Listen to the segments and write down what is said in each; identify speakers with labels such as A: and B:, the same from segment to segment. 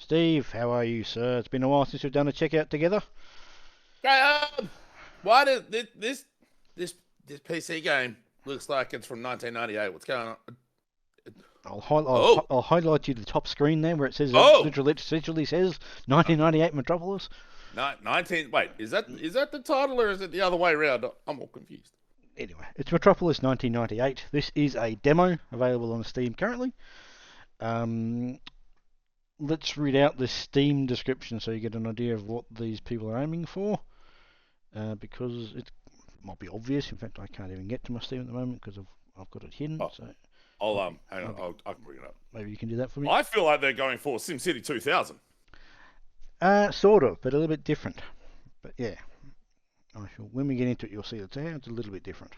A: Steve, how are you, sir? It's been a while since we've done a checkout together.
B: Um, why does this PC game looks like it's from 1998? What's going on?
A: I'll, hi- I'll,
B: Oh,
A: hi- I'll highlight you the top screen there where it says
B: oh,
A: literally says 1998 Metropolis.
B: 19. Wait, is that the title or is it the other way around? I'm all confused.
A: Anyway, it's Metropolis 1998. This is a demo available on Steam currently. Um, let's read out the Steam description so you get an idea of what these people are aiming for. Because it might be obvious. In fact, I can't even get to my Steam at the moment because I've got it hidden.
B: Oh,
A: So
B: I'll
A: might be,
B: hang on.
A: might be,
B: I can bring it up.
A: maybe you can do that for me.
B: I feel like they're going for SimCity 2000.
A: Sort of, but a little bit different. But yeah, when we get into it, you'll see it's a little bit different.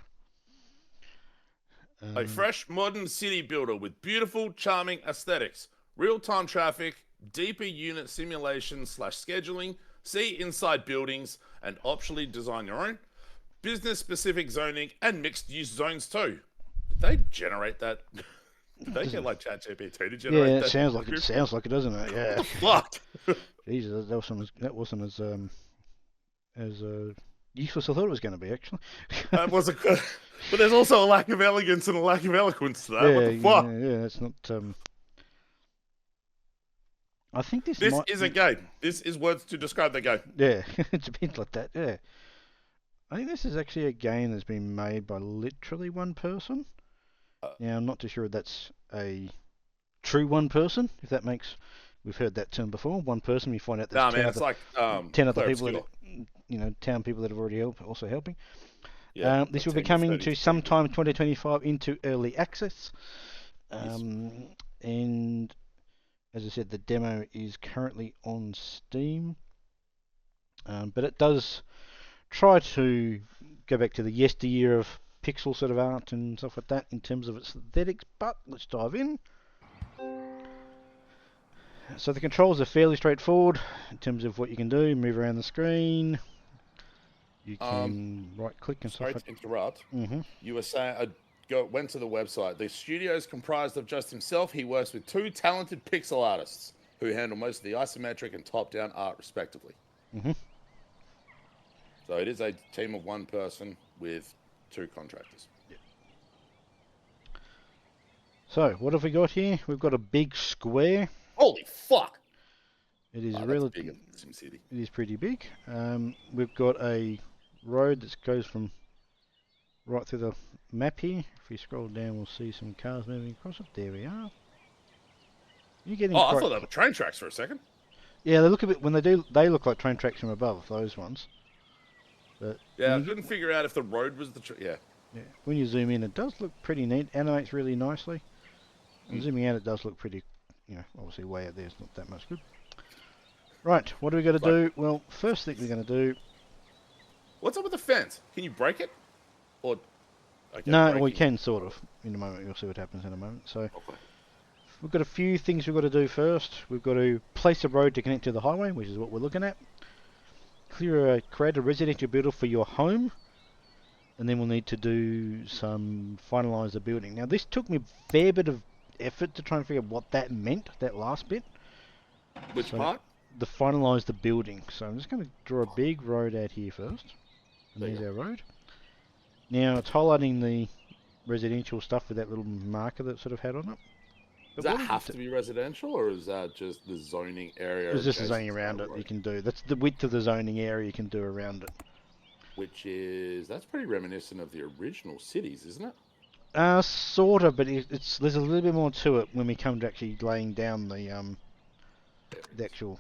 B: A fresh, modern city builder with beautiful, charming aesthetics, real-time traffic, deeper unit simulation slash scheduling, see inside buildings, and optionally design your own. Business-specific zoning and mixed-use zones too. Did they generate that? Did they get like ChatGPT to
A: Yeah,
B: generate
A: it
B: that?
A: sounds like it. Sounds like it, doesn't it? Yeah.
B: What the fuck?
A: Jesus, that wasn't as useless as I thought it was going to be actually.
B: That was a. But there's also a lack of elegance and a lack of eloquence to that. What
A: Yeah,
B: the fuck?
A: yeah, it's not. I think this
B: This
A: might.
B: is a game. This is words to describe the game.
A: Yeah, it's a bit like that. Yeah, I think this is actually a game that's been made by literally one person. Now, I'm not too sure if that's a true one person. If that makes, we've heard that term before. One person. We find out there's
B: Nah, man, it's like
A: 10 other
B: Claire
A: people that,
B: Obscure.
A: town people that have already also helping.
B: Yeah,
A: This
B: a
A: will be
B: team of
A: coming
B: 30
A: to
B: people.
A: sometime 2025 into early access.
B: Yes.
A: And as I said, the demo is currently on Steam. But it does try to go back to the yesteryear of pixel sort of art and stuff like that in terms of its aesthetics. But let's dive in. So the controls are fairly straightforward in terms of what you can do. Move around the screen. You can right click and stuff
B: Sorry
A: like
B: to interrupt.
A: that.
B: You were saying went to the website. The studio is comprised of just himself. He works with two talented pixel artists who handle most of the isometric and top-down art, respectively.
A: hmm
B: So it is a team of one person with two contractors.
A: So what have we got here? We've got a big square.
B: Holy fuck!
A: It is
B: That's
A: really,
B: big in SimCity.
A: it is pretty big. We've got a road that goes from right through the map here. If we scroll down, we'll see some cars moving across it. There we are. You're getting
B: Oh, I
A: quite.
B: thought they were train tracks for a second.
A: Yeah, they look a bit when they do. They look like train tracks from above. Those ones. But
B: Yeah, I
A: when you
B: couldn't figure out if the road was the.
A: yeah, when you zoom in, it does look pretty neat. Animates really nicely. And zooming out, it does look pretty. Obviously way out there is not that much good. Right, what are we going to do? Well, first thing we're going to do.
B: What's up with the fence? Can you break it? Or okay,
A: No,
B: breaking.
A: we can sort of in a moment. You'll see what happens in a moment. So
B: Okay.
A: we've got a few things we've got to do first. We've got to place a road to connect to the highway, which is what we're looking at. Create a residential builder for your home, and then we'll need to do some finalise the building. Now this took me a fair bit of effort to try and figure out what that meant. That last bit.
B: Which part?
A: The finalise the building. So I'm just going to draw a big road out here first. And
B: There you
A: there's our road. Now it's highlighting the residential stuff with that little marker that sort of had on it.
B: Does that have to be residential, or is that just the zoning area?
A: It's just the
B: adjacent
A: zoning
B: to the
A: around it
B: road?
A: you can do. That's the width of the zoning area you can do around it.
B: That's pretty reminiscent of the original cities, isn't it?
A: Sort of, but there's a little bit more to it when we come to actually laying down the actual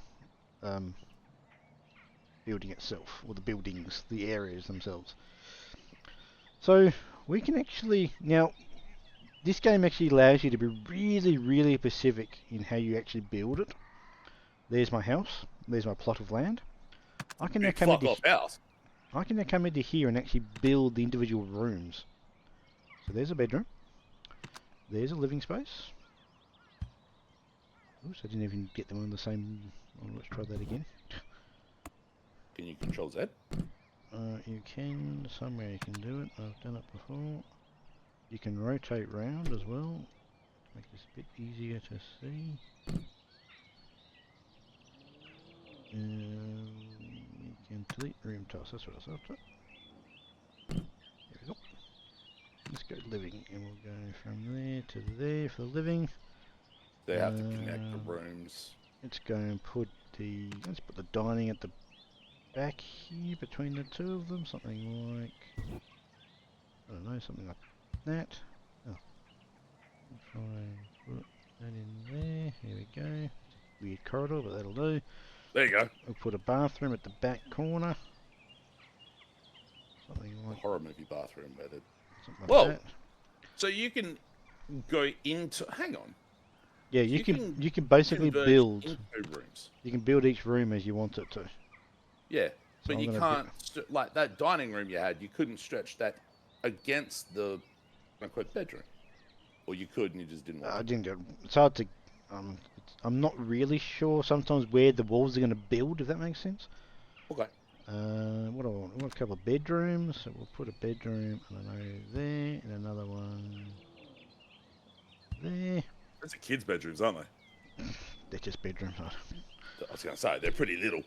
A: building itself, or the buildings, the areas themselves. So we can actually now. This game actually allows you to be really, really specific in how you actually build it. There's my house. There's my plot of land. I can now
B: Big
A: come
B: fuck
A: into
B: off house.
A: I can now come into here and actually build the individual rooms. So there's a bedroom. There's a living space. Oops, I didn't even get them on the same. Oh, let's try that again.
B: Can you control Z?
A: You can. Somewhere you can do it. I've done it before. You can rotate round as well. Make this a bit easier to see. delete room tiles. That's what I was after. There we go. Let's go living, and we'll go from there to there for the living.
B: They have to connect the rooms.
A: Let's go and put the dining at the back here between the two of them. Something like, I don't know, something like that. Oh, we'll try and put that in there. Here we go. Weird corridor, but that'll do.
B: There you go.
A: We'll put a bathroom at the back corner. Something like
B: Horror movie bathroom method.
A: something like
B: Whoa.
A: that.
B: So you can go into. Hang on.
A: Yeah, you can basically
B: converge
A: build.
B: into rooms.
A: You can build each room as you want it to.
B: Yeah,
A: So
B: but
A: I'm
B: you
A: gonna
B: can't like that dining room you had. You couldn't stretch that against the quote bedroom, or you could and you just didn't want.
A: I didn't do it. It's hard to. I'm not really sure sometimes where the walls are going to build, if that makes sense.
B: Okay.
A: What do I want? I want a couple of bedrooms. So we'll put a bedroom, I don't know, there, and another one there.
B: Those are kids' bedrooms, aren't they?
A: They're just bedrooms.
B: I was going to say they're pretty little.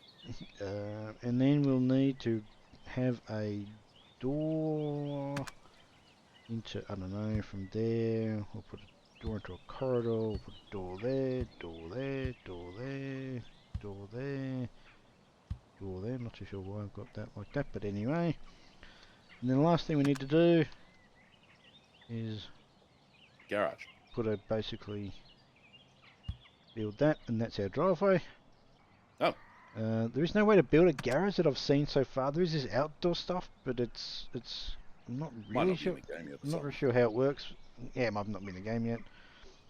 A: And then we'll need to have a door into, I don't know, from there. We'll put a door into a corridor. We'll put a door there, door there, door there, door there, door there. Not too sure why I've got that like that, but anyway. And then the last thing we need to do is
B: Garage.
A: put a basically build that, and that's our driveway.
B: Oh.
A: There is no way to build a garage that I've seen so far. There is this outdoor stuff, but it's I'm not really sure. I'm not really sure how it works. Yeah, I've not been in the game yet.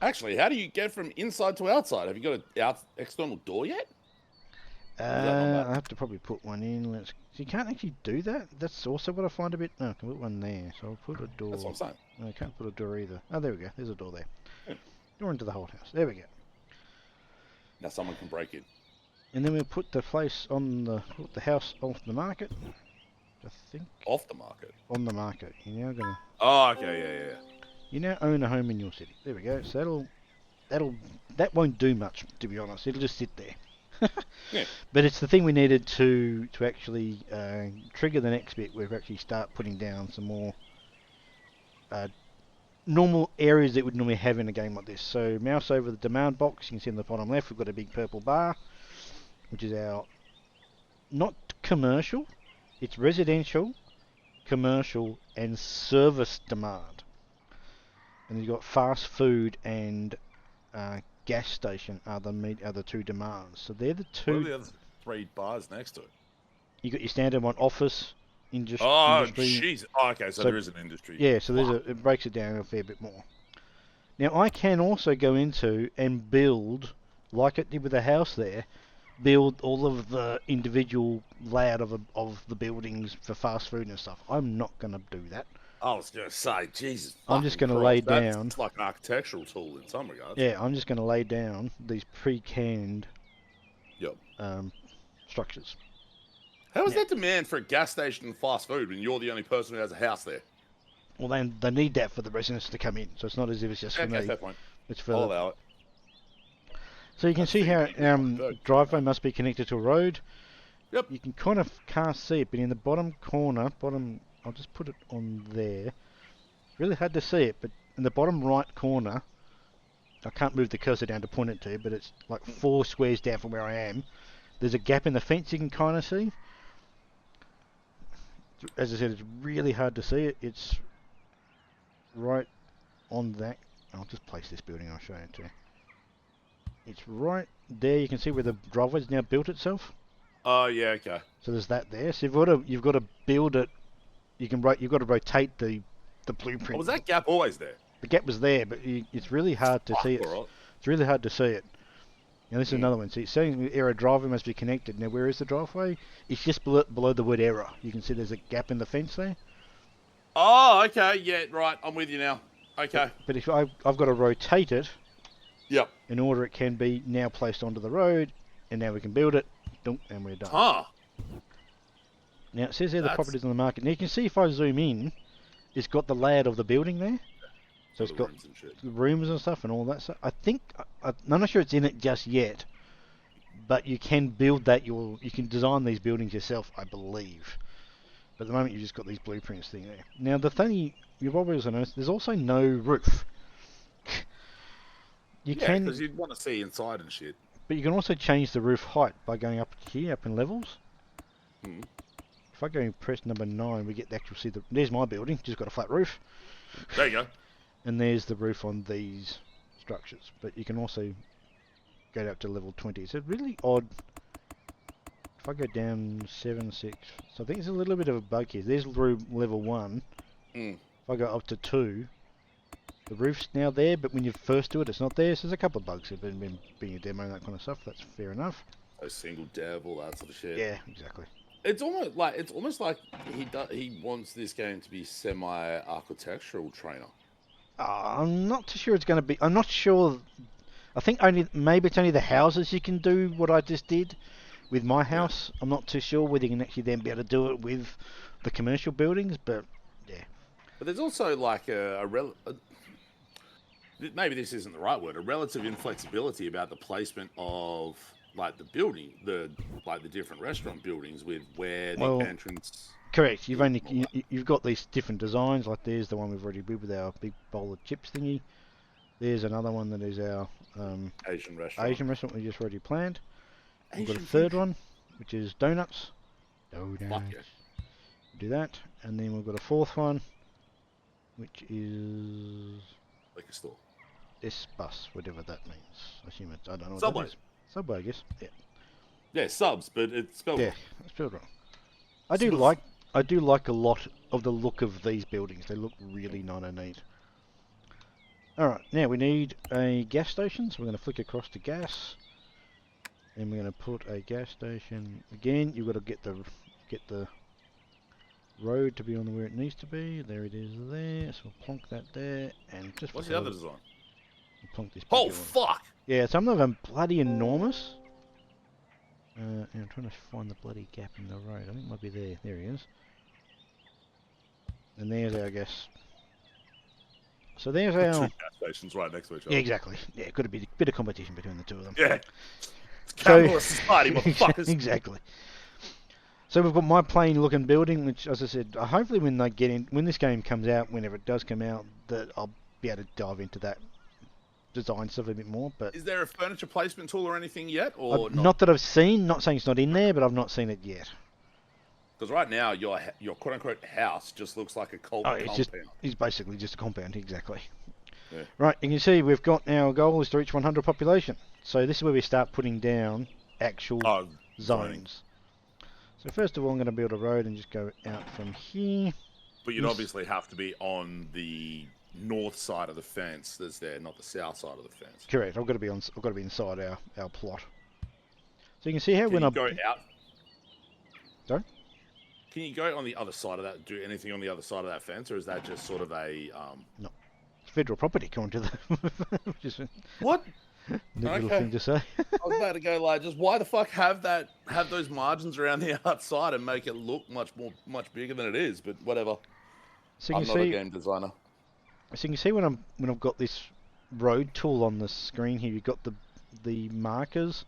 B: Actually, how do you get from inside to outside? Have you got an external door yet?
A: I have to probably put one in. So you can't actually do that. That's also what I find a bit. No, I can put one there. So I'll put a door.
B: That's what I'm saying.
A: No, I can't put a door either. Oh, there we go. There's a door there.
B: Yeah.
A: Door into the whole house. There we go.
B: Now someone can break in.
A: And then we'll put the place on put the house off the market. I think.
B: Off the market.
A: On the market. You're now gonna.
B: Oh, okay, yeah.
A: You now own a home in your city. There we go. So that won't do much, to be honest. It'll just sit there.
B: Yeah.
A: But it's the thing we needed to actually trigger the next bit, where we actually start putting down some more normal areas that we'd normally have in a game like this. So mouse over the demand box. You can see in the bottom left, we've got a big purple bar, which is our not commercial. It's residential, commercial, and service demand. And you've got fast food and gas station are the two demands. So they're the two.
B: What are the other 3 bars next to it?
A: You got your standard one, office, industry.
B: Oh, jeez. Oh, okay, so there is an industry.
A: Yeah, so it breaks it down a fair bit more. Now I can also go into and build, like it did with the house there, build all of the individual layout of the buildings for fast food and stuff. I'm not going to do that.
B: I was going to say, Jesus.
A: I'm just going to lay down.
B: It's like an architectural tool in some regards.
A: Yeah, I'm just going to lay down these pre-canned
B: Yep.
A: structures.
B: How is that demand for a gas station and fast food when you're the only person who has a house there?
A: Well, they need that for the residents to come in, so it's not as if it's just for me.
B: Fair point.
A: It's for
B: I'll allow it.
A: So you can see how driveway must be connected to a road.
B: Yep.
A: You can kind of can't see it, but in the bottom corner, I'll just put it on there. It's really hard to see it, but in the bottom right corner, I can't move the cursor down to point it to, but it's like 4 squares down from where I am. There's a gap in the fence you can kind of see. As I said, it's really hard to see it. It's right on that. I'll just place this building, I'll show it to you. It's right there. You can see where the driveway's now built itself.
B: Oh, yeah, okay.
A: So there's that there. So you've got to build it. You've got to rotate the blueprint.
B: Oh, was that gap always there?
A: The gap was there, but it's really hard to see it.
B: Right.
A: It's really hard to see it. Now this is another one. See, it's saying the error driveway must be connected. Now where is the driveway? It's just below the word error. You can see there's a gap in the fence there.
B: Oh, okay. Yeah, right. I'm with you now. Okay.
A: But if I've got to rotate it.
B: Yep.
A: In order it can be now placed onto the road, and now we can build it. And we're done.
B: Huh.
A: Now it says there the properties on the market. Now you can see if I zoom in, it's got the layout of the building there. So it's got rooms and stuff and all that stuff. I think, I'm not sure it's in it just yet, but you can build that. You can design these buildings yourself, I believe. But at the moment, you've just got these blueprints thing there. Now, the thing you've probably also noticed, there's also no roof. You
B: Yeah,
A: can,
B: because you'd want to see inside and shit.
A: but you can also change the roof height by going up here, up in levels.
B: Hmm.
A: If I go and press number 9, we get the actual see the. There's my building, just got a flat roof,
B: There you go.
A: and there's the roof on these structures. But you can also go up to level 20. It's a really odd. If I go down 7, 6, so I think there's a little bit of a bug here. There's room level 1.
B: Mm.
A: If I go up to 2, the roof's now there, but when you first do it, it's not there. So there's a couple of bugs here, being a demo and that kind of stuff. That's fair enough.
B: A single dev, all that sort of shit.
A: Yeah, exactly.
B: It's almost like he wants this game to be semi-architectural trainer.
A: I'm not too sure it's going to be. I'm not sure. I think maybe it's only the houses you can do what I just did with my house. I'm not too sure whether you can actually then be able to do it with the commercial buildings, but yeah.
B: But there's also like maybe this isn't the right word, a relative inflexibility about the placement of like the building, the different restaurant buildings with where the entrance.
A: Correct. You've got these different designs. Like there's the one we've already built with our big bowl of chips thingy. There's another one that is our
B: Asian restaurant.
A: Asian restaurant we just already planned. We've got a
B: Asian
A: third
B: fusion.
A: one, which is donuts.
B: Fuck yeah.
A: Do that, and then we've got a fourth one, which is
B: Liquor store.
A: this bus, whatever that means. I assume it's. I don't know. What
B: Subway.
A: That is. Subway, I guess. Yeah.
B: Yeah, subs, but it's spelled.
A: Yeah, it's spelled wrong. I do like a lot of the look of these buildings. They look really nice and neat. Alright, now we need a gas station, so we're going to flick across to gas. And we're going to put a gas station. Again, you've got to get the road to be on where it needs to be. There it is there. So we'll plonk that there. And just
B: What's the other design?
A: we'll plonk this
B: Oh,
A: bigger one.
B: fuck!
A: Yeah, some of them are bloody enormous. And I'm trying to find the bloody gap in the road. I think it might be there. There he is. And there's our gas. So there's
B: Two
A: our...
B: gas stations right next to each other.
A: Yeah, exactly. Yeah, got to be a bit of competition between the two of them.
B: Yeah. It's capitalist society, motherfuckers.
A: Exactly. So we've got my plain looking building, which, as I said, hopefully when this game comes out, whenever it does come out, that I'll be able to dive into that design stuff a bit more. But
B: Is there a furniture placement tool or anything yet, or
A: not that I've seen. Not saying it's not in there, but I've not seen it yet.
B: Because right now your quote unquote house just looks like a cold compound.
A: It's basically just a compound, exactly.
B: Yeah.
A: Right, you can see we've got our goal is to reach 100 population. So this is where we start putting down actual zones. So first of all, I'm going to build a road and just go out from here.
B: But you'd obviously have to be on the north side of the fence that's there, not the south side of the fence.
A: Correct. I've got to be inside our plot. So you can see how
B: Can you go out?
A: Sorry?
B: Can you go on the other side of that? Do anything on the other side of that fence, or is that just sort of a
A: No, it's federal property, according to the. Just
B: what?
A: little thing to say.
B: I was about to go like, just why the fuck have those margins around the outside and make it look much bigger than it is? But whatever.
A: So
B: I'm not a game designer.
A: So you can see when I've got this road tool on the screen here, you've got the markers,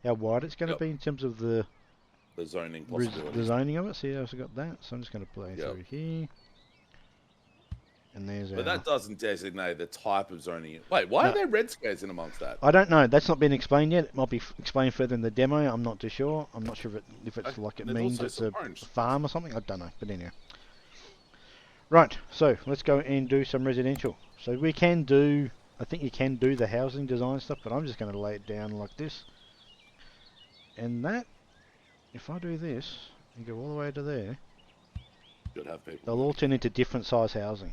A: how wide it's going to be in terms of the
B: zoning possibilities.
A: The zoning of it. See how I've got that? So I'm just going to play through here. And there's
B: But that doesn't designate the type of zoning. Wait, why are there red squares in amongst that?
A: I don't know. That's not been explained yet. It might be explained further in the demo. I'm not too sure. I'm not sure if it's like it means it's a farm or something. I don't know. But anyhow. Right. So let's go and do some residential. So we can do. I think you can do the housing design stuff, but I'm just going to lay it down like this. And that, if I do this and go all the way to there,
B: You'd have people.
A: they'll all turn into different size housing.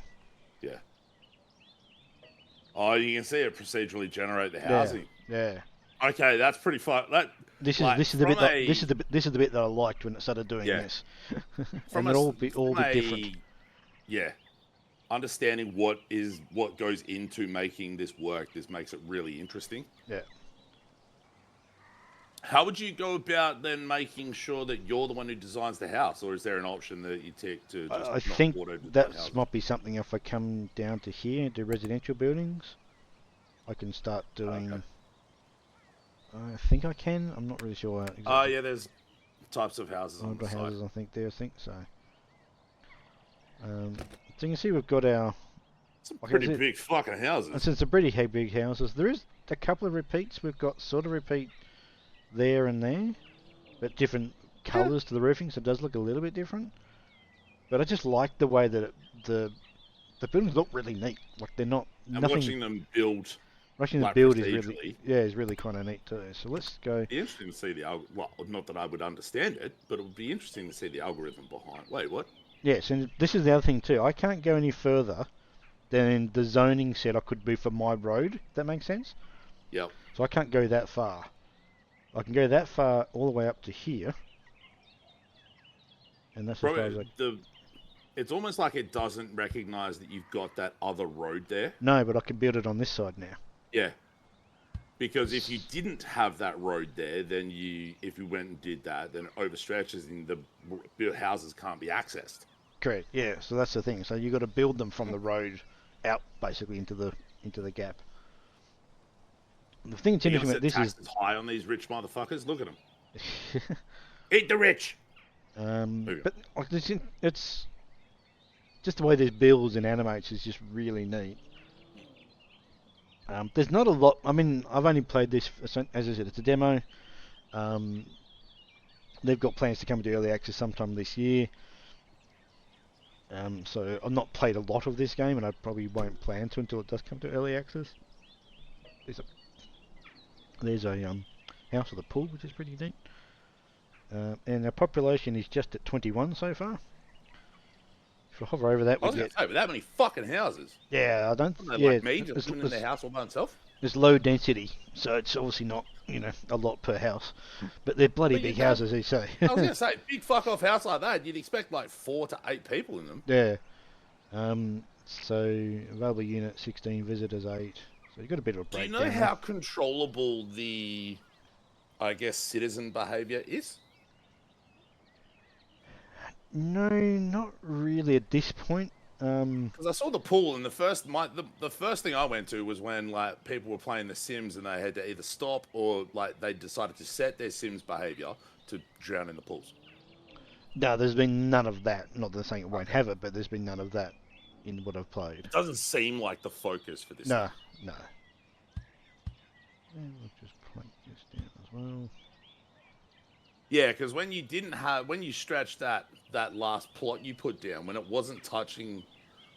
B: Yeah. Oh, you can see it procedurally generate the housing.
A: Yeah.
B: Okay, that's pretty fun.
A: This is the bit that I liked when it started doing this. And they'll all be different.
B: Yeah. Understanding what goes into making this work, this makes it really interesting.
A: Yeah.
B: How would you go about then making sure that you're the one who designs the house, or is there an option that you take to just
A: I think that might be something if I come down to here into residential buildings, I can start doing I think I can. I'm not really sure
B: Oh,
A: exactly.
B: yeah, there's types of houses on the
A: Older
B: site.
A: houses, I think there. I think so. So you can see we've got our.
B: Some
A: Okay,
B: pretty big fucking houses.
A: it's a pretty big houses. There is a couple of repeats. We've got sort of repeat there and there, but different
B: Yeah.
A: colours to the roofing, so it does look a little bit different. But I just like the way that the buildings look really neat. Like they're not
B: And
A: nothing.
B: watching them build,
A: Rushing the
B: like,
A: build is really
B: procedurally,
A: is really kind of neat too. So let's go.
B: be interesting to see the well, not that I would understand it, but it would be interesting to see the algorithm behind. Wait, what?
A: Yes, and this is the other thing too. I can't go any further than the zoning said I could be for my road. If that makes sense.
B: Yep.
A: So I can't go that far. I can go that far all the way up to here, and that's as far as
B: Probably
A: I.
B: it's almost like it doesn't recognize that you've got that other road there.
A: No, but I can build it on this side now.
B: Yeah. Because if you didn't have that road there, then if you went and did that, then it overstretches and the houses can't be accessed.
A: Correct. Yeah. So that's the thing. So you got to build them from the road out, basically into the gap. The thing that's
B: You're gonna
A: interesting about
B: set
A: this is.
B: taxes high on these rich motherfuckers. Look at them. Eat the rich.
A: But like it's just the way this builds and animates is just really neat. There's not a lot. I mean, I've only played this, as I said, it's a demo. Um, they've got plans to come to early access sometime this year. So I've not played a lot of this game, and I probably won't plan to until it does come to early access. There's a house with a pool, which is pretty neat. And our population is just at 21 so far. If we hover over that,
B: I
A: we
B: was gonna
A: get.
B: say, with that many fucking houses,
A: Yeah, I don't.
B: aren't they
A: Yeah,
B: like me, just living in their house all by themselves?
A: it's low density, so it's obviously not a lot per house, but they're bloody
B: But
A: big
B: you'd have.
A: houses, as you say.
B: I was gonna say, big fuck off house like that, you'd expect like 4 to 8 people in them.
A: Yeah. So available unit 16, visitors 8. So you've got a bit of a
B: Do you
A: breakdown
B: know
A: there.
B: how controllable the, I guess, citizen behaviour is?
A: No, not really at this point.
B: Because I saw the pool, and the first thing I went to was when like people were playing The Sims and they had to either stop or like they decided to set their Sims behaviour to drown in the pools.
A: No, there's been none of that. Not that I'm saying it won't
B: Okay.
A: have it, but there's been none of that in what I've played.
B: It doesn't seem like the focus for this
A: No,
B: thing.
A: no. And we'll just plate this down as well.
B: Yeah, because when you stretched that last plot you put down, when it wasn't touching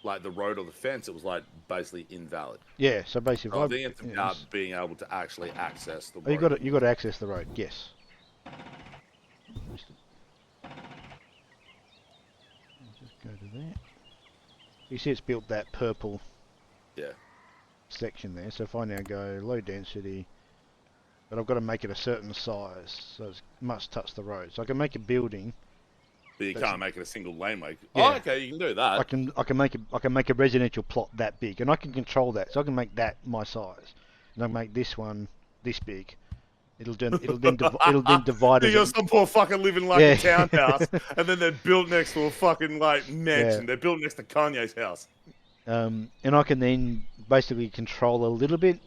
B: like the road or the fence, it was like basically invalid.
A: Yeah, so basically,
B: So I think it's about being able to actually access the road.
A: you got to access the road. Yes. Just go to there. You see, it's built that purple
B: Yeah.
A: section there. So if I now go low density, but I've got to make it a certain size, so it must touch the road. So I can make a building.
B: But you can't make it a single laneway.
A: Yeah.
B: Oh, okay, you can do that.
A: I can make a residential plot that big, and I can control that. So I can make that my size, and I can make this one this big. It'll then divide
B: You
A: as
B: got some poor fucking living like
A: Yeah.
B: a townhouse, and then they're built next to a fucking like mansion.
A: Yeah.
B: They're built next to Kanye's house.
A: And I can then basically control a little bit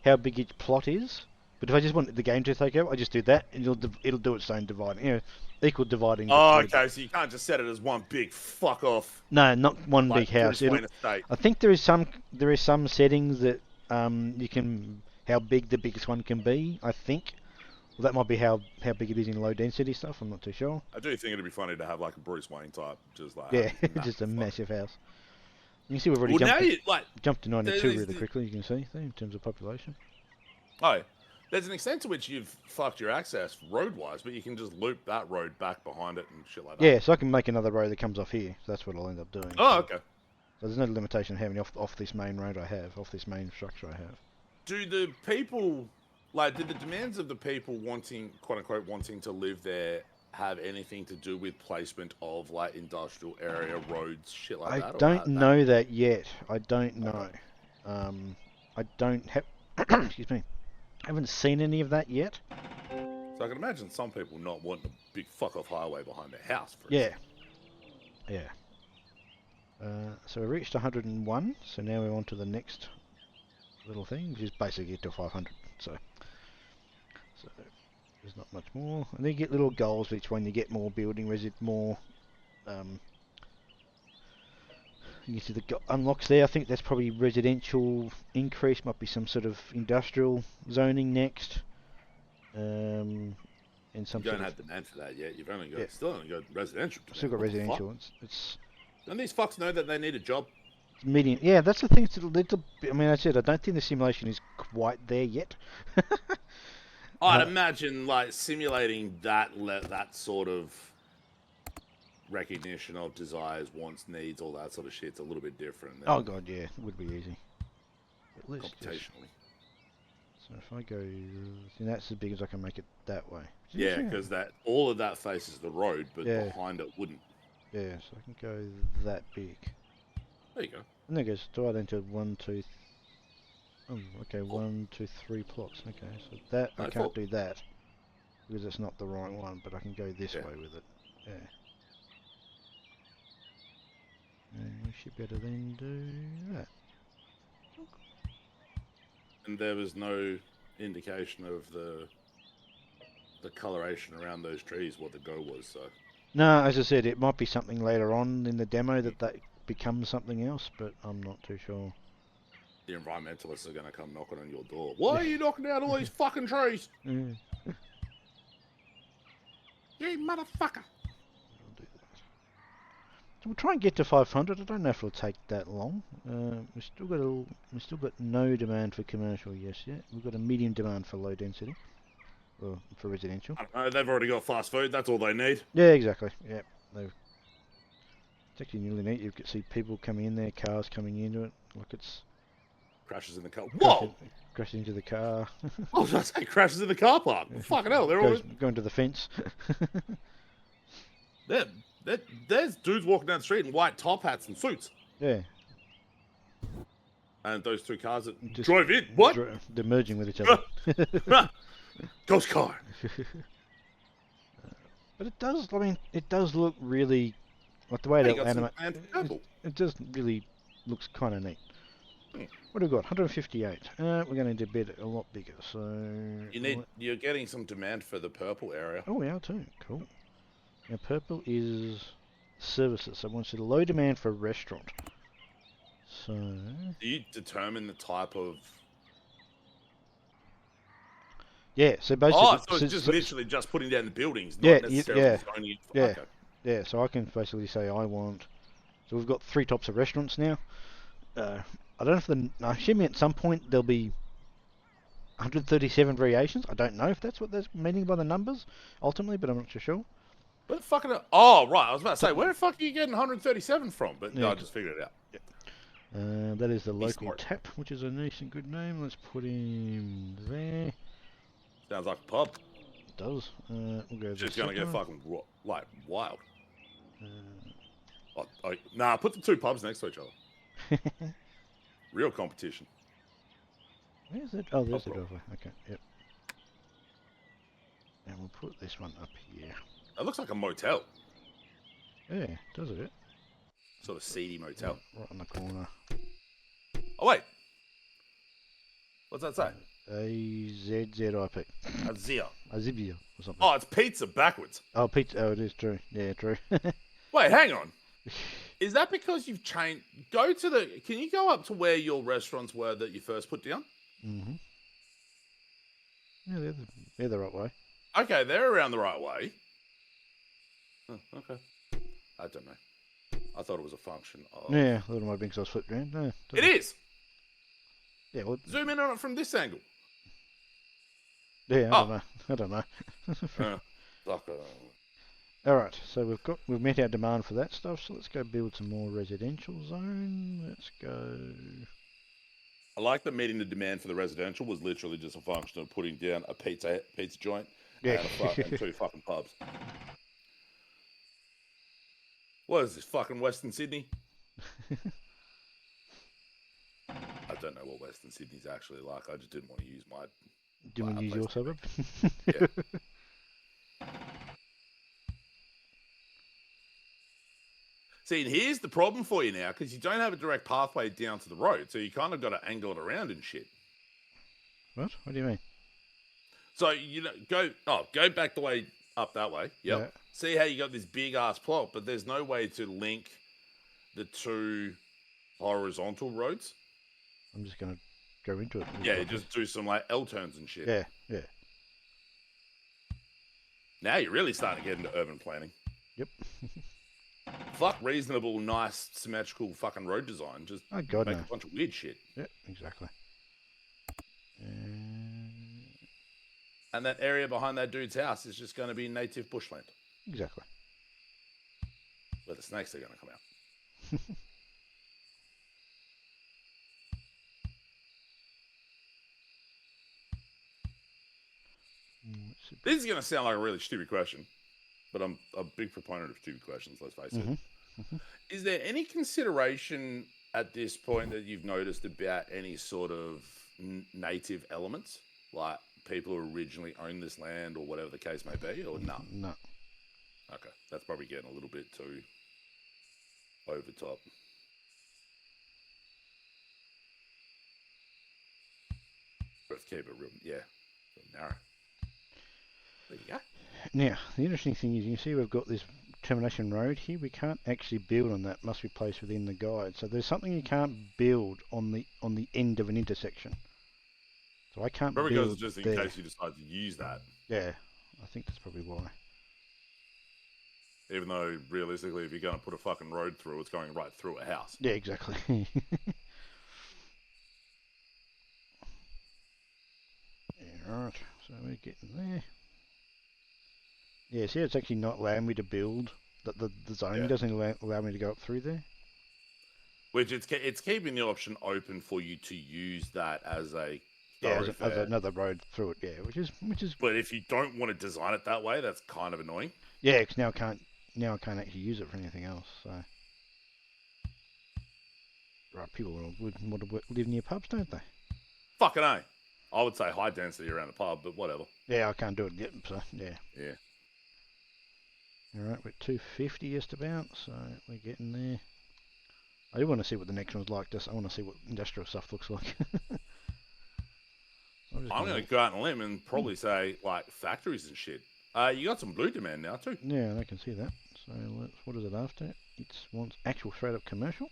A: how big each plot is. But if I just want the game to take over, I just do that, and it'll do its own dividing, equal dividing.
B: Oh, okay, so you can't just set it as one big fuck off.
A: No, not one
B: Like
A: big house.
B: Bruce Wayne estate.
A: I think there is some settings that you can how big the biggest one can be. I think. Well, that might be how big it is in low density stuff. I'm not too sure.
B: I do think it'd be funny to have like a Bruce Wayne type, just like
A: Yeah,
B: having that
A: just a
B: fuck.
A: massive house. You can see we've already
B: Well, now
A: jumped to 92
B: there's
A: really quickly. You can see there in terms of population.
B: oh, there's an extent to which you've fucked your access road-wise, but you can just loop that road back behind it and shit like that.
A: Yeah, so I can make another road that comes off here. So that's what I'll end up doing.
B: Oh, okay.
A: So there's no limitation on how many off this main road I have, off this main structure I have.
B: Do the people, like, did the demands of the people wanting, quote unquote, wanting to live there have anything to do with placement of like industrial area roads, shit like that?
A: I don't know that yet. I don't know. I don't have. Excuse me. I haven't seen any of that yet.
B: So I can imagine some people not wanting a big fuck off highway behind their house. For
A: Yeah. Yeah. So we reached 101. So now we're on to the next little thing, which is basically to 500. So So there's not much more. And then you get little goals each one. You get more building more. You see the unlocks there. I think that's probably residential increase. Might be some sort of industrial zoning next. And some
B: You
A: sort
B: don't
A: of
B: have demand for that yet. You've only got still only got residential. Demand.
A: still got
B: What the
A: residential.
B: fuck?
A: It's
B: Don't these fucks know that they need a job?
A: medium. Yeah, that's the thing. It's a little. I mean, I said I don't think the simulation is quite there yet.
B: I'd imagine like simulating that sort of recognition of desires, wants, needs, all that sort of shit's a little bit different.
A: Oh god, yeah, it would be easy. But let's
B: Computationally.
A: So if I go, see, that's as big as I can make it that way.
B: Yeah, because that all of that faces the road, but
A: Yeah.
B: behind it wouldn't.
A: Yeah, so I can go that big.
B: There you go.
A: And then it goes divide into 1, 2. Oh, okay, 1, 2, 3 plots. Okay, so that I can't do that because it's not the right one, but I can go this way with it. Yeah. And we should better then do that.
B: And there was no indication of the coloration around those trees, what the go was. So
A: no, as I said, it might be something later on in the demo that becomes something else, but I'm not too sure.
B: The environmentalists are going to come knocking on your door. Why are you knocking down all these fucking trees?
A: Yeah.
B: You motherfucker!
A: I'll do that. So we'll try and get to 500. I don't know if it'll take that long. We've still got no demand for commercial yet. We've got a medium demand for low density, or for residential.
B: I don't know, they've already got fast food. That's all they need.
A: Yeah, exactly. Yeah, it's actually nearly neat. You can see people coming in there, cars coming into it, like it's
B: Crashes in the car. Whoa!
A: Crashes into the car.
B: I was about to say crashes in the car park. Fucking hell, they're all
A: going to the fence.
B: There's dudes walking down the street in white top hats and suits.
A: Yeah.
B: And those two cars that just drove in. What?
A: They're merging with each other.
B: Ghost car.
A: But it does. I mean, it does look really like the way it animates. It just really looks kind of neat. What have we got? 158. We're going to need a bit a lot bigger. So
B: you're getting some demand for the purple area.
A: Oh, we are too. Cool. Now purple is services. So once a low demand for a restaurant. So
B: do you determine the type of?
A: Yeah. So basically.
B: Oh, so it's just literally just putting down the buildings, not necessarily zoning.
A: Yeah.
B: Okay.
A: Yeah. So I can basically say I want. So we've got 3 types of restaurants now. I don't know if I assume at some point there'll be 137 variations. I don't know if that's what they're meaning by the numbers ultimately, but I'm not too sure.
B: But fucking oh right, I was about to say where the fuck are you getting 137 from? But no, I just figured it out.
A: Yeah. That is the local tap, which is a nice and good name. Let's put him there.
B: Sounds like a pub.
A: It does. We'll go.
B: Just gonna get fucking like wild. Nah, put the 2 pubs next to each other. Real competition.
A: Where's it? Oh, there's the driveway. Okay, yep. And we'll put this one up here.
B: It looks like a motel.
A: Yeah, does it?
B: Sort of seedy motel.
A: Right on the corner.
B: Oh, wait. What's that say?
A: AZZIP.
B: Azia.
A: Azibia or something.
B: Oh, it's pizza backwards.
A: Oh, pizza. Oh, it is true. Yeah, true.
B: Wait, hang on. Is that because you've changed? Can you go up to where your restaurants were that you first put down?
A: Mm-hmm. Yeah, they're the right way.
B: Okay, they're around the right way. Oh, okay. I don't know. I thought it was a function of...
A: Yeah, I thought it might have been because I was flipped around. No,
B: it is!
A: Yeah, well...
B: Zoom in on it from this angle.
A: Yeah, I don't know. Alright, so we've met our demand for that stuff, so let's go build some more residential zone. Let's go...
B: I like that meeting the demand for the residential was literally just a function of putting down a pizza joint and 2 fucking pubs. What is this, fucking Western Sydney? I don't know what Western Sydney's actually like. I just didn't want to use my...
A: Do you want to use your suburb?
B: Yeah. See, and here's the problem for you now, because you don't have a direct pathway down to the road, so you kind of got to angle it around and shit.
A: What? What do you mean?
B: So go back the way up that way. Yep.
A: Yeah.
B: See how you got this big ass plot, but there's no way to link the two horizontal roads.
A: I'm just gonna go into it.
B: Yeah, you just do some like L turns and shit.
A: Yeah, yeah.
B: Now you're really starting to get into urban planning.
A: Yep.
B: Fuck reasonable, nice, symmetrical fucking road design. Just
A: Oh God,
B: make
A: no.
B: a bunch of weird shit.
A: Yep, exactly.
B: And that area behind that dude's house is just going to be native bushland.
A: Exactly.
B: Where the snakes are going to come out. This is going to sound like a really stupid question, but I'm a big proponent of stupid questions, let's face it. Is there any consideration at this point that you've noticed about any sort of native elements? Like people who originally owned this land or whatever the case may be, or no?
A: No.
B: Okay, that's probably getting a little bit too over the top. Let's keep it real, narrow. There you go.
A: Now, the interesting thing is, you see we've got this termination road here. We can't actually build on that. Must be placed within the guide. So there's something you can't build on the end of an intersection. So I can't
B: probably
A: build
B: goes just in
A: there.
B: case you decide to use that.
A: Yeah, I think that's probably why.
B: Even though, realistically, if you're going to put a fucking road through, it's going right through a house.
A: Yeah, exactly. Right, so we're getting there. Yeah, see, it's actually not allowing me to build. The zoning doesn't allow me to go up through there.
B: Which it's keeping the option open for you to use that as a
A: as another road through it. Yeah, which is.
B: But if you don't want to design it that way, that's kind of annoying.
A: Yeah, because now I can't actually use it for anything else. So. Right, people want to live near pubs, don't they?
B: Fucking A. I would say high density around the pub, but whatever.
A: Yeah, I can't do it yet, so yeah.
B: Yeah.
A: Alright, we're at 250 just about, so we're getting there. I do want to see what the next one's like, I want to see what industrial stuff looks like.
B: I'm going to go out on a limb and probably say, like, factories and shit. You got some blue demand now, too.
A: Yeah, I can see that. So, what is it after? It wants actual straight-up commercial.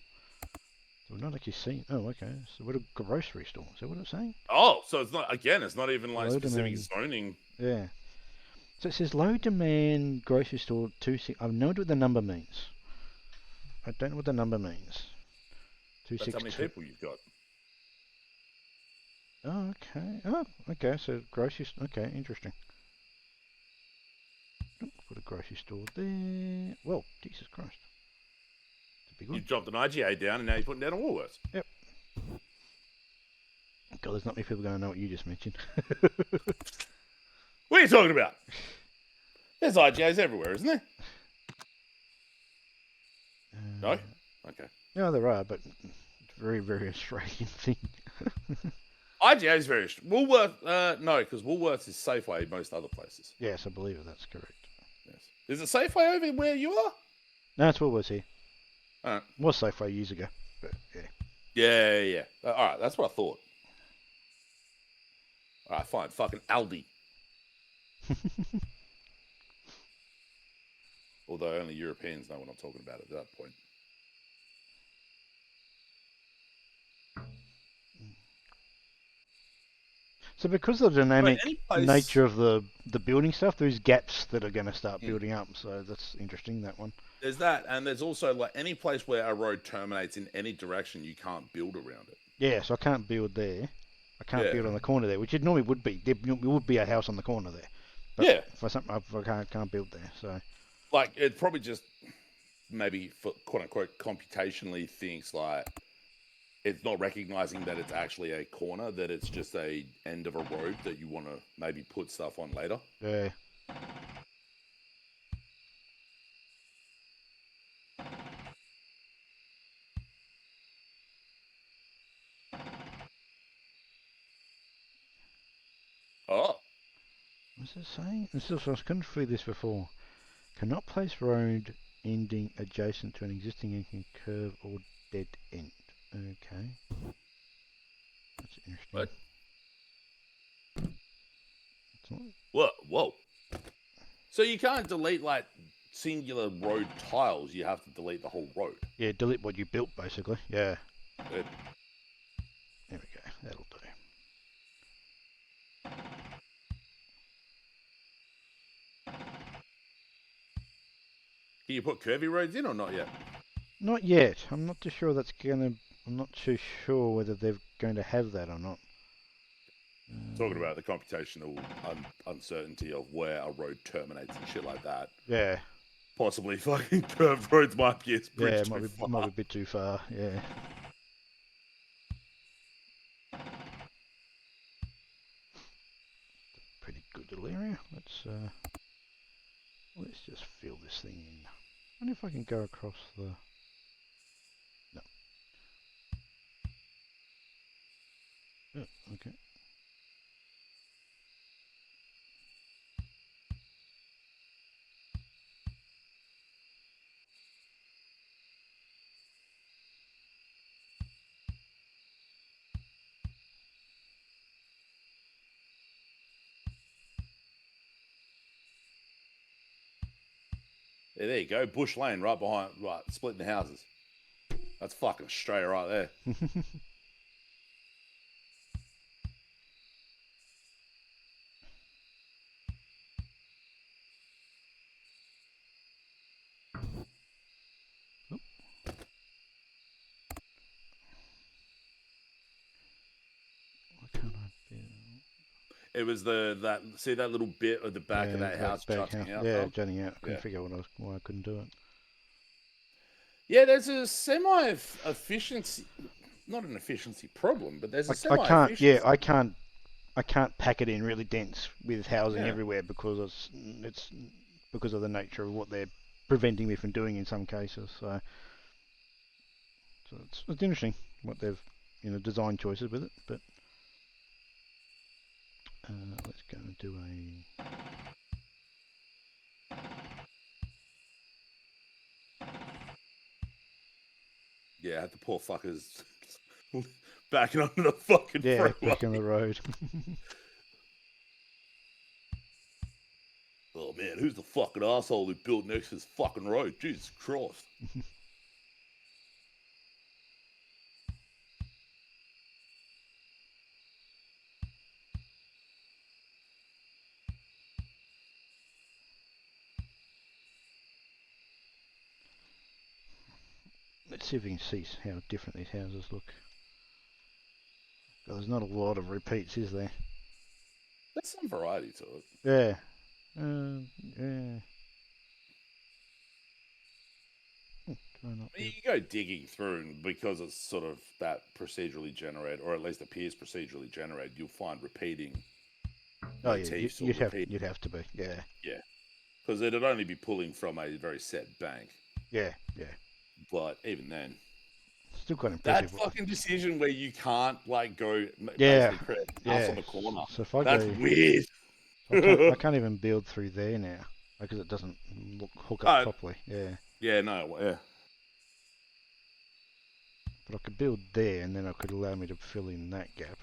A: So we're not actually seeing... Oh, okay. So what a grocery store. Is that what it's saying?
B: Oh, so it's not... Again, it's not even, like,
A: Low
B: specific
A: demand.
B: zoning.
A: Yeah. So it says low demand grocery store 26... I know what the number means. I don't know what the number means.
B: That's how many people you've got.
A: Oh, okay. Oh, okay. So grocery... Okay, interesting. Put a grocery store there. Well, Jesus Christ.
B: You dropped an IGA down and now you're putting down a Woolworths.
A: Yep. God, there's not many people going to know what you just mentioned.
B: What are you talking about? There's IGAs everywhere, isn't there? No? Okay.
A: No, there are, but it's a very, very Australian thing.
B: IGA is very... Woolworths... no, because Woolworths is Safeway most other places.
A: Yes, I believe it. That's correct.
B: Yes. Is it Safeway over where you are?
A: No, it's Woolworths here.
B: Alright.
A: Was Safeway years ago, but yeah.
B: Yeah. Alright, that's what I thought. Alright, fine. Fucking Aldi. Although only Europeans know what I'm talking about at that point.
A: So because of the dynamic nature of the building stuff, there's gaps that are going to start building up. So that's interesting, that one.
B: There's that, and there's also like any place where a road terminates in any direction, you can't build around it.
A: Yeah, so I can't build there. I can't build on the corner there, which it normally would be. There would be a house on the corner there. But for something, I can't build there. So,
B: like, it probably just maybe for quote unquote computationally thinks like it's not recognizing that it's actually a corner, that it's just a end of a road that you want to maybe put stuff on later.
A: Yeah.
B: Oh.
A: What's it saying? I couldn't read this before. Cannot place road ending adjacent to an existing curve or dead end. Okay. That's interesting.
B: What? Whoa. So you can't delete like singular road tiles. You have to delete the whole road.
A: Yeah, delete what you built, basically. Yeah.
B: It,
A: There we go. That'll do.
B: can you put curvy roads in or not yet?
A: Not yet. I'm not too sure that's gonna. I'm not too sure whether they're going to have that or not.
B: Talking about the computational uncertainty of where a road terminates and shit like that.
A: Yeah.
B: Possibly fucking curved roads might be a bridge
A: Yeah,
B: too
A: might be
B: far.
A: a bit too far. Yeah. Pretty good little area. Let's just fill this thing in. I wonder if I can go across the. No. Oh, okay.
B: Yeah, there you go. Bush Lane right behind, right, splitting the houses. That's fucking Australia right there.
A: Why can't I build?
B: It was see that little bit of the back of that house
A: back house.
B: jutting out.
A: Yeah,
B: From?
A: jutting out. I couldn't
B: Yeah.
A: figure out why I couldn't do it.
B: Yeah, there's a semi-efficiency, not an efficiency problem, but there's a semi-efficiency.
A: Yeah, I can't pack it in really dense with housing
B: Yeah.
A: everywhere because it's because of the nature of what they're preventing me from doing in some cases. So it's interesting what they've design choices with it. But let's go and do a.
B: Yeah, the poor fuckers backing onto the fucking freeway.
A: Back on the road.
B: Oh man, who's the fucking asshole who built next to this fucking road? Jesus Christ.
A: Let's see if we can see how different these houses look. There's not a lot of repeats, is there?
B: There's some variety to it.
A: Yeah. Yeah.
B: You go digging through, and because it's sort of that procedurally generated, or at least appears procedurally generated, you'll find repeating motifs.
A: You'd have to be, yeah.
B: Yeah, because it'd only be pulling from a very set bank.
A: Yeah.
B: But even then,
A: still quite impressive.
B: That fucking decision where you can't like go
A: Yeah.
B: house on the corner.
A: So if I
B: That's
A: go,
B: weird.
A: I can't even build through there now because it doesn't hook up properly. Yeah.
B: Yeah, no, yeah.
A: But I could build there, and then I could allow me to fill in that gap.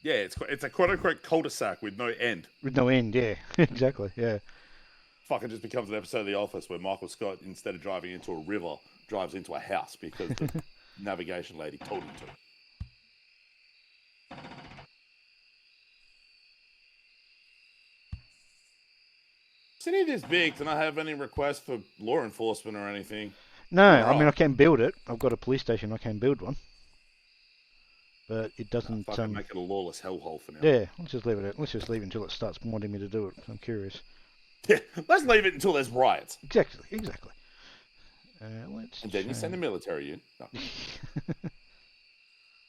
B: Yeah, it's a quote unquote cul-de-sac with no end.
A: With no end, yeah, exactly, yeah.
B: Fucking just becomes an episode of The Office where Michael Scott, instead of driving into a river, drives into a house because the navigation lady told him to. City this big, can I have any requests for law enforcement or anything?
A: No, I mean I can build it. I've got a police station. I can build one, but it doesn't.
B: Make it a lawless hellhole for now.
A: Yeah, let's just leave it. Let's just leave it until it starts wanting me to do it. I'm curious.
B: Yeah, let's leave it until there's riots.
A: Exactly.
B: And then you send the military in. No.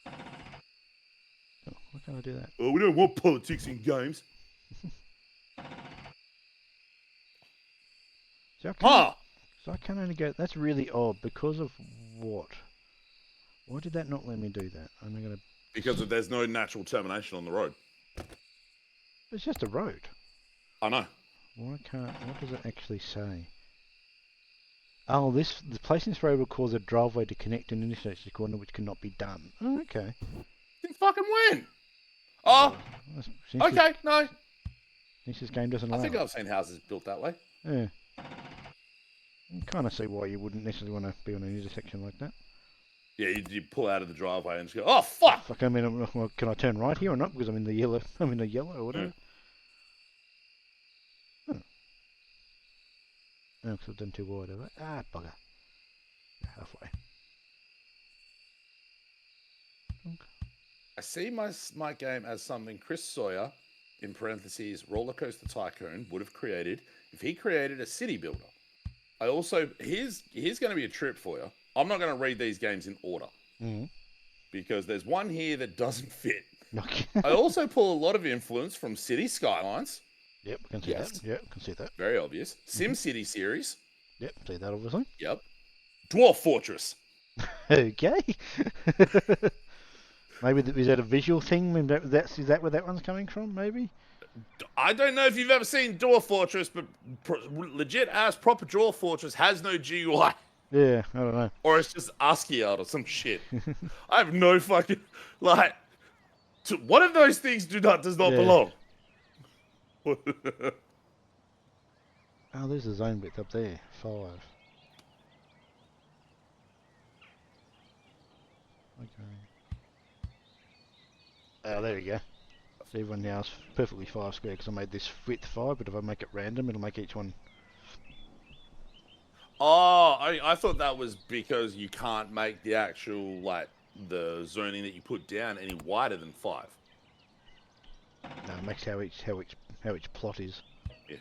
A: Why can't I do that?
B: Oh, we don't want politics in games.
A: So I can only go. That's really odd. Because of what? Why did that not let me do that? I'm gonna.
B: Because there's no natural termination on the road.
A: It's just a road.
B: I know.
A: Why can't? What does it actually say? Oh, the placing this road will cause a driveway to connect an intersection corner which cannot be done. Oh, okay.
B: Then fucking when? Oh,
A: Since
B: okay, no.
A: this game doesn't
B: I
A: allow
B: think
A: it.
B: I've seen houses built that way.
A: Yeah. I kind of see why you wouldn't necessarily want to be on an intersection like that.
B: Yeah, you pull out of the driveway and just go, oh, fuck!
A: Fuck, I mean, well, can I turn right here or not? Because I'm in the yellow. I'm in the yellow or whatever. Oh, because I've done too wide of it. Ah, bugger. Halfway.
B: I see my game as something Chris Sawyer, in parentheses, Roller Coaster Tycoon, would have created if he created a city builder. I also, here's going to be a trip for you. I'm not going to read these games in order because there's one here that doesn't fit.
A: Okay.
B: I also pull a lot of influence from City Skylines.
A: Yep, I can see that. Yep, I can see that.
B: Very obvious. SimCity series.
A: Yep, see that obviously.
B: Yep. Dwarf Fortress.
A: Okay. Maybe is that a visual thing? Maybe is that where that one's coming from? Maybe.
B: I don't know if you've ever seen Dwarf Fortress, but legit ass proper Dwarf Fortress has no GUI.
A: Yeah, I don't know.
B: Or it's just ASCII art or some shit. I have no fucking like. One of those things does not belong.
A: Oh, there's a zone width up there. 5. Okay. Oh, there we go. So everyone now is perfectly 5 square because I made this width 5, but if I make it random, it'll make each one.
B: Oh, I thought that was because you can't make the actual like the zoning that you put down any wider than 5.
A: No, it makes how each plot is.
B: Yeah.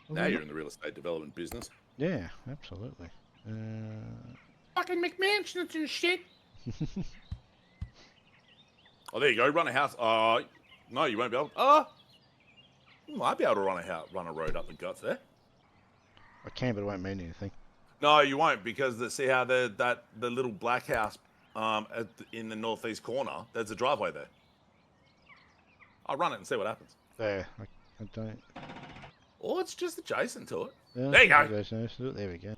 B: Now you're in the real estate development business.
A: Yeah, absolutely.
B: Fucking McMansions and shit. Oh, there you go. Run a house. No, you won't be able. You might be able to run a road up the guts there.
A: I can, but it won't mean anything.
B: No, you won't because see how the little black house in the northeast corner. There's a driveway there. I'll run it and see what happens.
A: There, I don't.
B: Or it's just adjacent to it.
A: Yeah,
B: there you go.
A: There we go.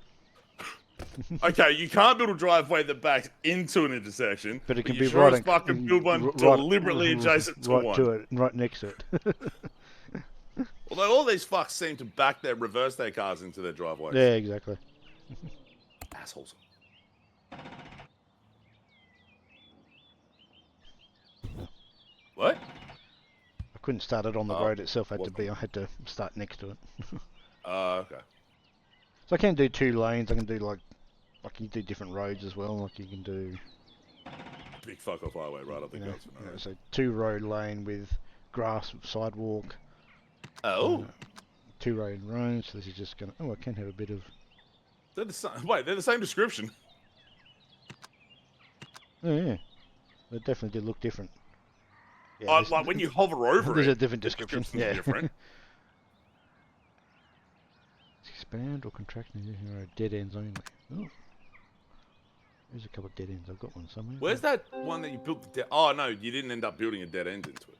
B: Okay, you can't build a driveway that backs into an intersection,
A: but it can
B: you
A: be
B: sure
A: right.
B: As fucking build one deliberately adjacent to
A: right
B: one.
A: to it, right next to it.
B: Although all these fucks seem to reverse their cars into their driveways.
A: Yeah, exactly.
B: Assholes. What?
A: I couldn't start it on the road itself. I had to start next to it.
B: Okay.
A: So I can do 2 lanes. I can do like you can do different roads as well. Like you can do
B: big fuck off highway right up the guts.
A: So 2 road lane with grass sidewalk.
B: Oh.
A: 2 road roads. So this is just gonna. Oh, I can have a bit of.
B: They're the same description.
A: Oh yeah, they definitely did look different.
B: Yeah, like when you hover over
A: there's
B: it,
A: a different description. Yeah.
B: Different.
A: Expand or contract dead ends only. Oh. There's a couple of dead ends. I've got one somewhere.
B: Where's that one that you built the oh no, you didn't end up building a dead end into it.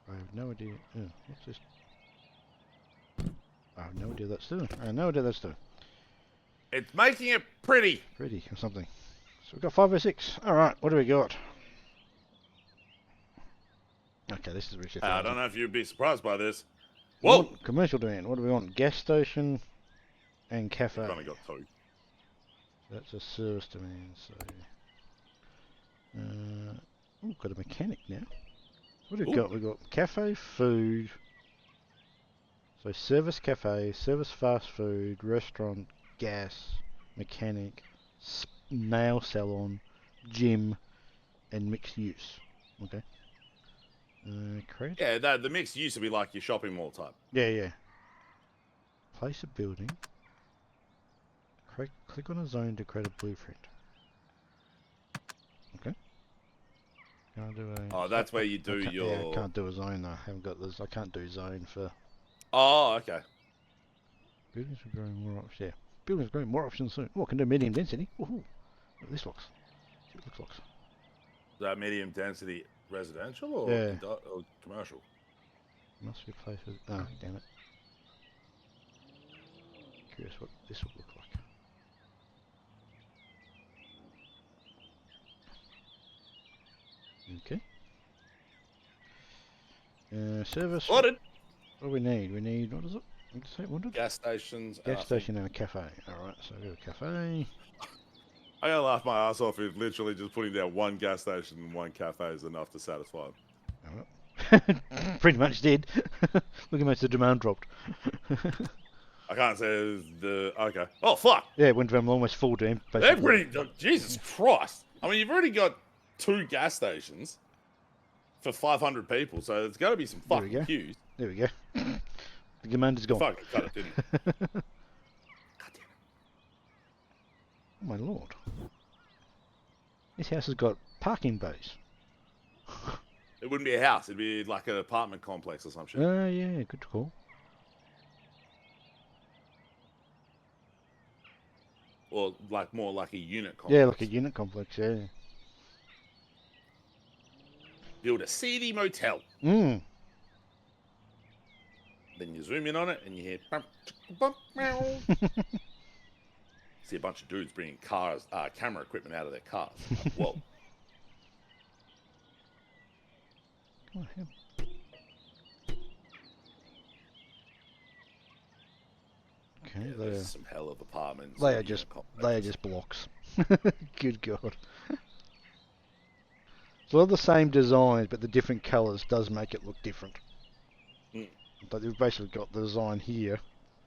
A: I have no idea. Oh, what's this? I have no idea that's doing. I have no idea that's doing.
B: It's making it pretty.
A: Pretty or something. So we've got 5 or 6. Alright, what do we got? Okay, this is Richard.
B: I don't know if you'd be surprised by this. Whoa!
A: Commercial domain. What do we want? Gas station and cafe.
B: We've only got 2.
A: That's a service domain, so... we've got a mechanic now. What have we got? We've got cafe, food... So service cafe, service fast food, restaurant, gas, mechanic, nail salon, gym, and mixed use. Okay. Create.
B: Yeah, the mixed use would be like your shopping mall type.
A: Yeah. Place a building. Click on a zone to create a blueprint. Okay. Can't do a.
B: Oh, that's where you do your.
A: Yeah, I can't do a zone though. I haven't got this. I can't do zone for.
B: Oh, okay.
A: Buildings are growing more options. Yeah. Buildings are growing more options soon. Oh, I can do medium density. Woohoo! Look, this looks. See what it looks like.
B: Is that medium density residential or, or commercial?
A: Must be placed with. Oh, damn it. Curious what this would look like. Okay. Service. What
B: Spotted.
A: do we need? We need, what is it? What did you say? What did?
B: Gas stations.
A: Gas station and a cafe. Alright, so we got a cafe.
B: I gotta laugh my ass off if literally just putting down one gas station and one cafe is enough to satisfy them.
A: Alright. Pretty much did. Look how much the demand dropped.
B: I can't say it was the... Okay. Oh, fuck!
A: Yeah, it went from almost full to empty.
B: They're pretty... Jesus Christ. I mean, you've already got 2 gas stations for 500 people, so there's got to be some fucking queues.
A: There we go. The demand is gone.
B: Fucking cut it, didn't it? God damn it.
A: Oh my lord. This house has got parking bays.
B: It wouldn't be a house. It'd be like an apartment complex or some shit.
A: Oh, yeah, good call.
B: Or like more like a unit complex.
A: Yeah, like a unit complex, yeah.
B: Build a seedy motel.
A: Mm.
B: Then you zoom in on it and you hear bump, bump, meow. See a bunch of dudes bringing camera equipment out of their cars. Like, whoa.
A: Oh, hell. Okay,
B: Yeah, there's some hell of apartments.
A: they are just blocks. Good God. So they're the same designs, but the different colours does make it look different.
B: Mm.
A: But you've basically got the design here.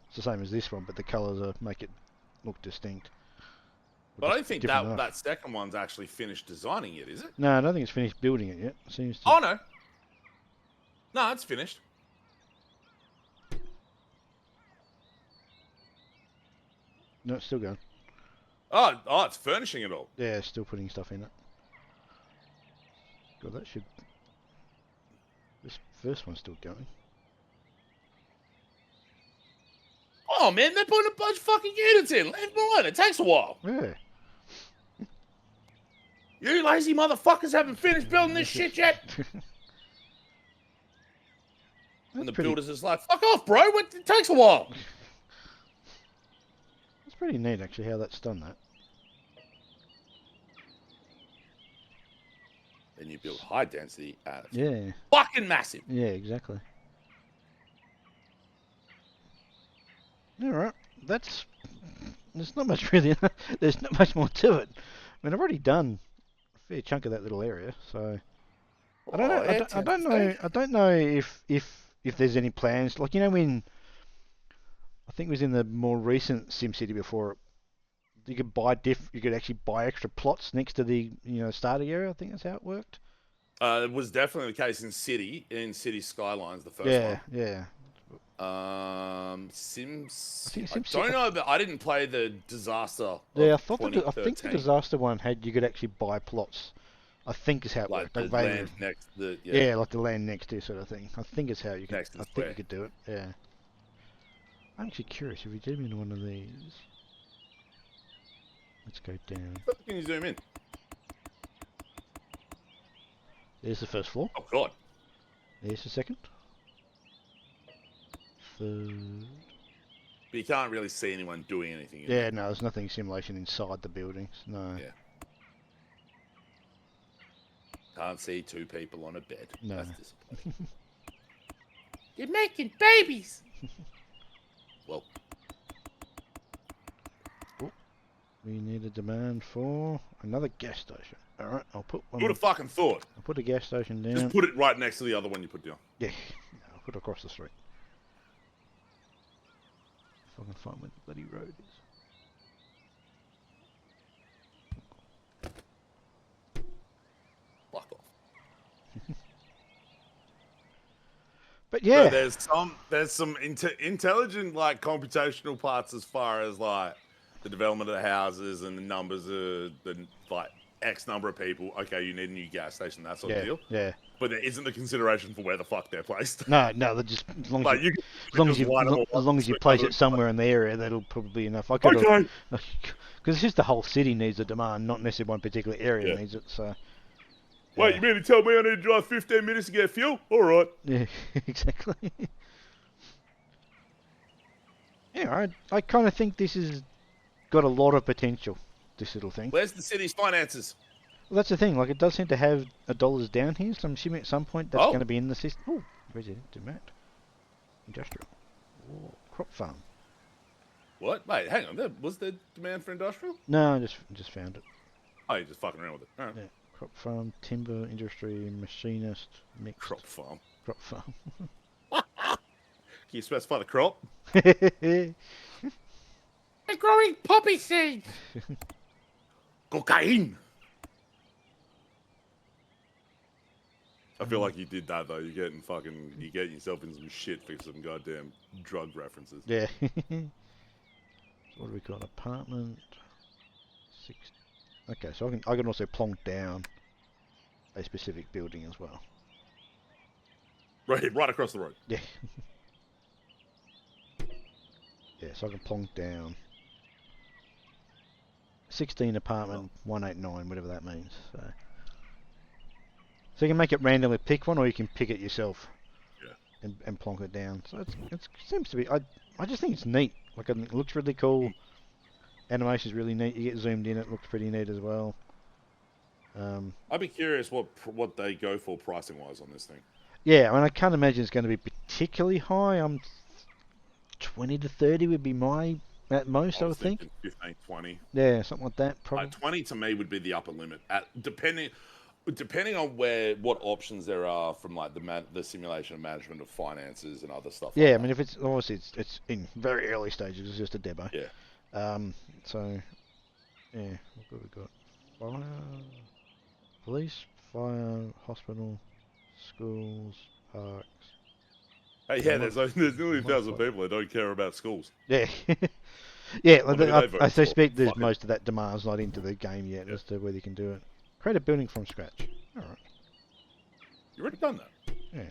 A: It's the same as this one, but the colours make it look distinct.
B: But I don't think that second one's actually finished designing it, is it?
A: No, I don't think it's finished building it yet. It seems to...
B: Oh, no. No, it's finished.
A: No, it's still going.
B: Oh, it's furnishing it all.
A: Yeah, still putting stuff in it. God, that should... This first one's still going.
B: Oh, man, they're putting a bunch of fucking units in. Leave them alone. It takes a while.
A: Yeah.
B: You lazy motherfuckers haven't finished building this shit yet. And the builder's just like, fuck off, bro. It takes a while.
A: It's pretty neat, actually, how that's done that.
B: Then you build high density and
A: Yeah.
B: fucking massive.
A: Yeah, exactly. Alright, there's not much really, there's not much more to it. I mean, I've already done a fair chunk of that little area, so... I don't know, I don't know if there's any plans, like, you know, when... I think it was in the more recent SimCity before, you could actually buy extra plots next to the, starting area. I think that's how it worked.
B: It was definitely the case in City Skylines, the first one.
A: Yeah.
B: Sims. I don't know, but I didn't play the Disaster.
A: Yeah, I think the Disaster one you could actually buy plots. I think is how it worked.
B: Like the land next to
A: yeah, like the land next to sort of thing. I think it's how you could. I think you could do it. Yeah. I'm actually curious if we did in one of these. Let's go down.
B: Can you zoom in?
A: There's the first floor.
B: Oh god.
A: There's the second. Third.
B: But you can't really see anyone doing anything.
A: Yeah, no, there's nothing simulation inside the buildings. No.
B: Yeah. Can't see 2 people on a bed.
A: No.
B: That's disappointing. You're making babies. Well.
A: Oh, we need a demand for another gas station. All right, I'll put one.
B: Who would have fucking thought?
A: I'll put a gas station down.
B: Just put it right next to the other one you put down.
A: Yeah, I'll put it across the street. If I can find where the bloody road is.
B: Fuck off.
A: But yeah,
B: so there's some intelligent like computational parts as far as like the development of the houses and the numbers of the like X number of people. Okay, you need a new gas station, that sort of deal.
A: Yeah.
B: But there isn't the consideration for where the fuck they're placed.
A: No, they're just as long as you place it somewhere in the area, that'll probably be enough. Because it's just the whole city needs a demand, not necessarily one particular area needs it. So.
B: Wait, you mean to tell me I need to drive 15 minutes to get fuel? All right.
A: Yeah, exactly. Yeah, I kind of think this has got a lot of potential. This little thing.
B: Where's the city's finances?
A: Well, that's the thing. Like, it does seem to have a dollars down here, so I'm assuming at some point that's going
B: Oh,
A: to be in the system. Oh, residential mat, industrial, crop farm.
B: what? Wait, hang on. Was there demand for industrial?
A: No, I just found it.
B: Oh, you're just fucking around with it. All right.
A: Yeah, crop farm, timber industry, machinist,
B: Crop
A: mixed
B: farm.
A: crop farm.
B: Can you specify the crop?
A: Yeah,
B: They're growing poppy seeds. Cocaine. I feel like you did that though. You're getting yourself in some shit for some goddamn drug references.
A: yeah. So what do we got? Apartment. Six. Okay, so I can also plonk down a specific building as well.
B: Right across the road.
A: Yeah. Yeah, so I can plonk down 16 apartment 189, whatever that means. So you can make it randomly pick one, or you can pick it yourself.
B: Yeah.
A: And plonk it down. So it seems to be. I just think it's neat. Like, it looks really cool. Animation's really neat. You get zoomed in, it looks pretty neat as well.
B: I'd be curious what they go for pricing wise on this thing.
A: Yeah, I mean, I can't imagine it's going to be particularly high. 20 to 30 would be my at most, I would think.
B: 15, 20.
A: Yeah, something like that, probably.
B: 20 to me would be the upper limit. Depending on what options there are from like the simulation and management of finances and other stuff.
A: Yeah,
B: like
A: I mean, if it's obviously it's in very early stages, it's just a demo.
B: Yeah.
A: So yeah, what have we got? Fire, police, fire, hospital, schools, parks.
B: Hey, yeah, there's nearly 1,000 people that don't care about schools.
A: Yeah. Yeah,
B: How many
A: I
B: they vote
A: suspect there's
B: for?
A: most of that demand's not into the game yet as to whether you can do it. Create a building from scratch. Alright.
B: You already done that.
A: Yeah.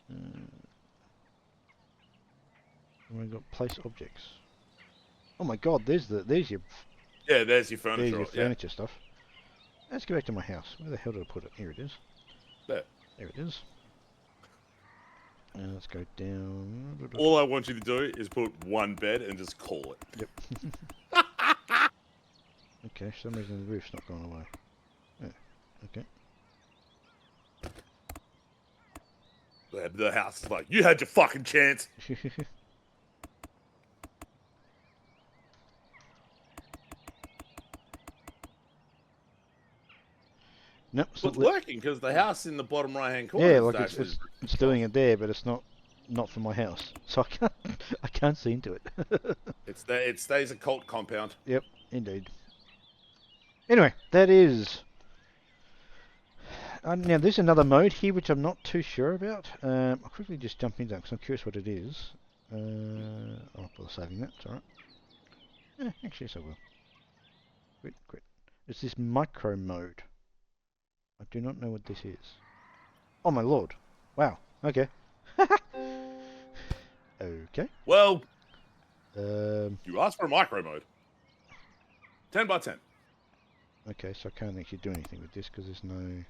A: And we've got place objects. Oh my god, there's your
B: Yeah, there's your furniture.
A: there's your furniture stuff. Let's go back to my house. Where the hell did I put it? Here it is.
B: There.
A: There it is. And let's go down.
B: All I want you to do is put one bed and just call it.
A: Yep. Okay, for some reason the roof's not going away. Yeah, okay.
B: The house is like, you had your fucking chance.
A: Nope,
B: Well, it's working because the house in the bottom right hand corner.
A: yeah,
B: is
A: like
B: actually
A: it's doing it there, but it's not for my house, so I can't see into it.
B: It stays a cult compound.
A: Yep, indeed. Anyway, that is. Now there's another mode here which I'm not too sure about. I'll quickly just jump into that because I'm curious what it is. I'll bother saving that. It's alright. Actually, yes I will. Quit. It's this micro mode. I do not know what this is. Oh my lord! Wow. Okay. Okay.
B: Well, you asked for a micro mode. 10 by 10.
A: Okay, so I can't actually do anything with this because there's no.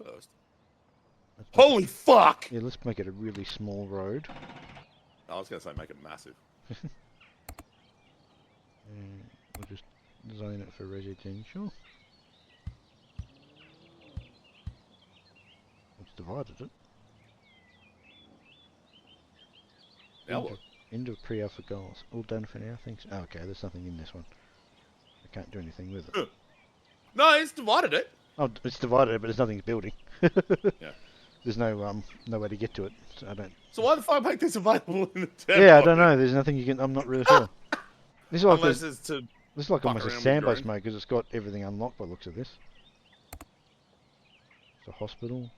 B: First. Holy fuck!
A: Yeah, let's make it a really small road.
B: I was gonna say make it massive.
A: We'll just zone it for residential. It's divided it.
B: Now what?
A: End of pre-alpha goals. All done for now, thanks. Oh, okay, there's nothing in this one. I can't do anything with it.
B: No, it's divided it.
A: Oh, it's divided, but there's nothing building.
B: Yeah.
A: There's no way to get to it, so I don't.
B: So why the fuck make this available in the 10?
A: Yeah, I don't know. There's nothing you can. I'm not really sure. This is like
B: Unless it's to.
A: this is like
B: fuck
A: almost a
B: around with
A: sandbox
B: your
A: mode because it's got everything unlocked by the looks of this. It's a hospital.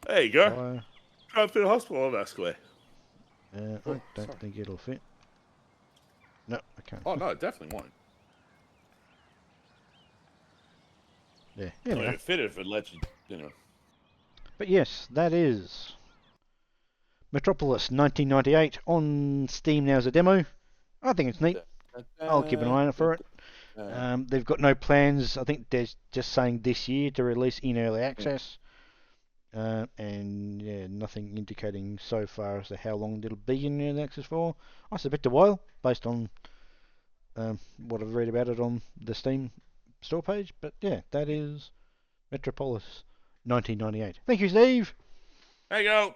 B: There you go.
A: Fire.
B: Try and fit a hospital on that square.
A: I don't think it'll fit. No, I can't.
B: Oh no, it definitely won't.
A: Yeah.
B: I mean,
A: Anyway.
B: it fit if it lets you,
A: But yes, that is Metropolis 1998 on Steam now as a demo. I think it's neat. I'll keep an eye on it for it. They've got no plans. I think they're just saying this year to release in early access. And yeah, nothing indicating so far as to how long it'll be in early access for. I suspect a while, based on what I've read about it on the Steam store page. But yeah, that is Metropolis 1998. Thank you, Steve.
B: There you go.